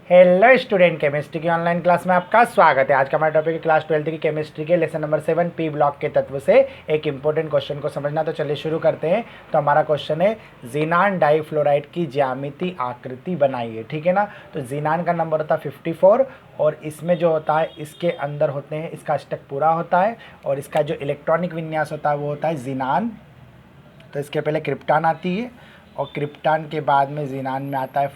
Hello student, chemistry की online class में आपका स्वागत है। आज का हमारा टॉपिक है क्लास 12 की केमिस्ट्री के लेसन नंबर 7 पी ब्लॉक के तत्व से एक इंपॉर्टेंट क्वेश्चन को समझना। तो चलिए शुरू करते हैं। तो हमारा क्वेश्चन है ज़ीनान डाइफ्लोराइड की ज्यामिति आकृति बनाइए। ठीक है ना। तो ज़ीनान का नंबर होता है 54 और इसमें जो होता है इसके अंदर होते हैं, इसका अष्टक पूरा होता है और इसका जो इलेक्ट्रॉनिक विन्यास होता है वो होता है ज़ीनान। तो इसके पहले क्रिप्टान आती है और क्रिप्टान के बाद में ज़ीनान में आता है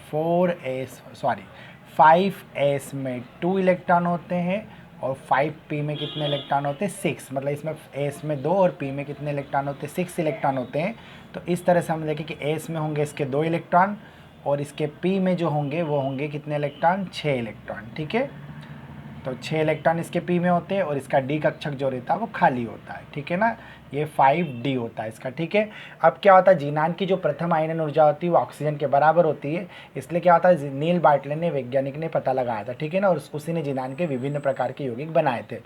5s में 2 इलेक्ट्रॉन होते हैं और 5p में कितने इलेक्ट्रॉन होते हैं 6। मतलब इसमें s में 2 और p में कितने इलेक्ट्रॉन होते हैं 6 इलेक्ट्रॉन होते हैं। तो इस तरह से हम देखें कि s में होंगे इसके 2 इलेक्ट्रॉन और इसके p में जो होंगे वो होंगे कितने इलेक्ट्रॉन 6 इलेक्ट्रॉन। ठीक है। तो 6 इलेक्ट्रॉन इसके p में होते हैं और इसका d कक्षक जो रहता है वो खाली होता है। ठीक है ना। ये 5d होता है इसका। ठीक है। अब क्या होता है, ज़ीनान की जो प्रथम आयनन ऊर्जा होती है वो ऑक्सीजन के बराबर होती है। इसलिए क्या होता है, नील बार्टले ने वैज्ञानिक ने पता लगाया था। ठीक है ना। और उसी ने ज़ीनान के विभिन्न प्रकार के यौगिक बनाए थे।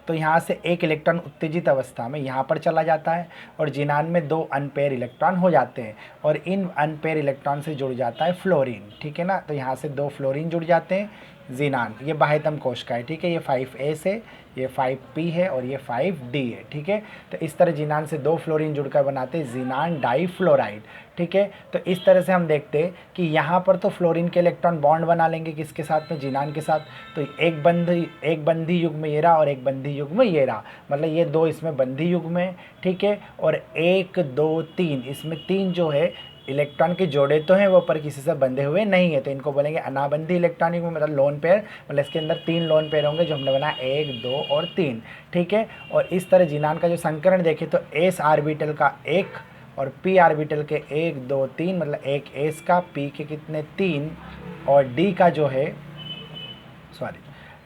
तो यहाँ से एक इलेक्ट्रॉन उत्तेजित अवस्था में यहाँ पर चला जाता है और ज़ीनान में 2 अनपेयर इलेक्ट्रॉन हो जाते हैं और इन अनपेयर इलेक्ट्रॉन से जुड़ जाता है फ्लोरीन। ठीक है ना। तो यहाँ से 2 फ्लोरीन जुड़ जाते हैं ज़ीनान। ये बाह्यतम कोश का है। ठीक है। ये 5s है, ये 5p है और ये 5d है। ठीक है। तो इस तरह ज़ीनान से 2 फ्लोरीन जुड़कर बनाते हैं ज़ीनान डाइफ्लोराइड। ठीक है। तो इस तरह से हम देखते हैं कि यहाँ पर तो फ्लोरीन के इलेक्ट्रॉन बॉन्ड बना लेंगे किसके साथ में, ज़ीनान के साथ। तो एक बंधी युग्म ये रहा और एक बंधी युग्म ये रहा। मतलब ये 2 इसमें बंधी युग्म है। ठीक है। और 1 2 3 इसमें 3 जो है इलेक्ट्रॉन के जोड़े तो हैं वो पर किसी से बंधे हुए नहीं है। तो इनको बोलेंगे अनाबंधी इलेक्ट्रॉन युग्म, मतलब लोन पेयर। मतलब इसके अंदर 3 लोन पेयर होंगे जो हमने बनाया 1 2 और 3। ठीक है। और इस तरह ज़ीनान का जो संकरण देखें तो s आर्बिटल का 1 और p आर्बिटल के 1 2 3, मतलब एक s का, p के कितने 3 और d का जो है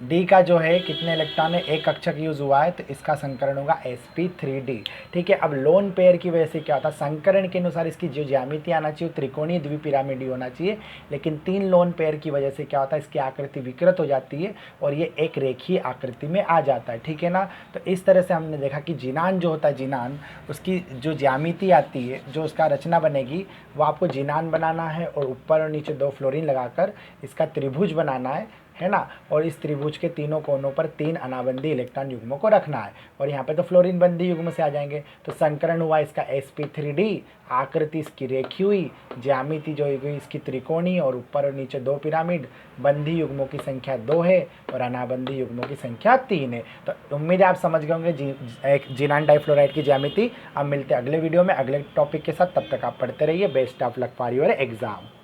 डी का जो है कितने इलेक्ट्रॉन है, एक कक्षक यूज़ हुआ है। तो इसका संकरण होगा sp3d। ठीक है। अब लोन पेयर की वजह से क्या होता है, संकरण के अनुसार इसकी जो ज्यामिति आना चाहिए त्रिकोणीय द्विपिरामिडी होना चाहिए, लेकिन 3 लोन पेयर की वजह से क्या होता है इसकी आकृति विकृत हो जाती है और ये एक रेखीय आकृति में आ जाता है। ठीक है ना। तो इस तरह से हमने देखा कि ज़ीनान जो होता है, ज़ीनान उसकी जो ज्यामिति आती है, जो उसका रचना बनेगी वो आपको ज़ीनान बनाना है और ऊपर और नीचे 2 फ्लोरीन लगाकर इसका त्रिभुज बनाना है ना। और इस त्रिभुज के तीनों कोनों पर 3 अनाबंधी इलेक्ट्रॉन युग्मों को रखना है और यहाँ पे तो फ्लोरीन बंधी युग्म से आ जाएंगे। तो संकरण हुआ इसका sp3d, आकृति इसकी रेखी हुई, ज्यामिति जो हुई इसकी त्रिकोणीय और ऊपर और नीचे 2 पिरामिड, बंधी युग्मों की संख्या 2 है और अनाबंधी युग्मों की संख्या 3 है। तो उम्मीद है आप समझ गए होंगे ज़ीनान डाइफ्लोराइड की ज्यामिति। अब मिलते हैं अगले वीडियो में अगले टॉपिक के साथ। तब तक आप पढ़ते रहिए। Best of luck for your exam.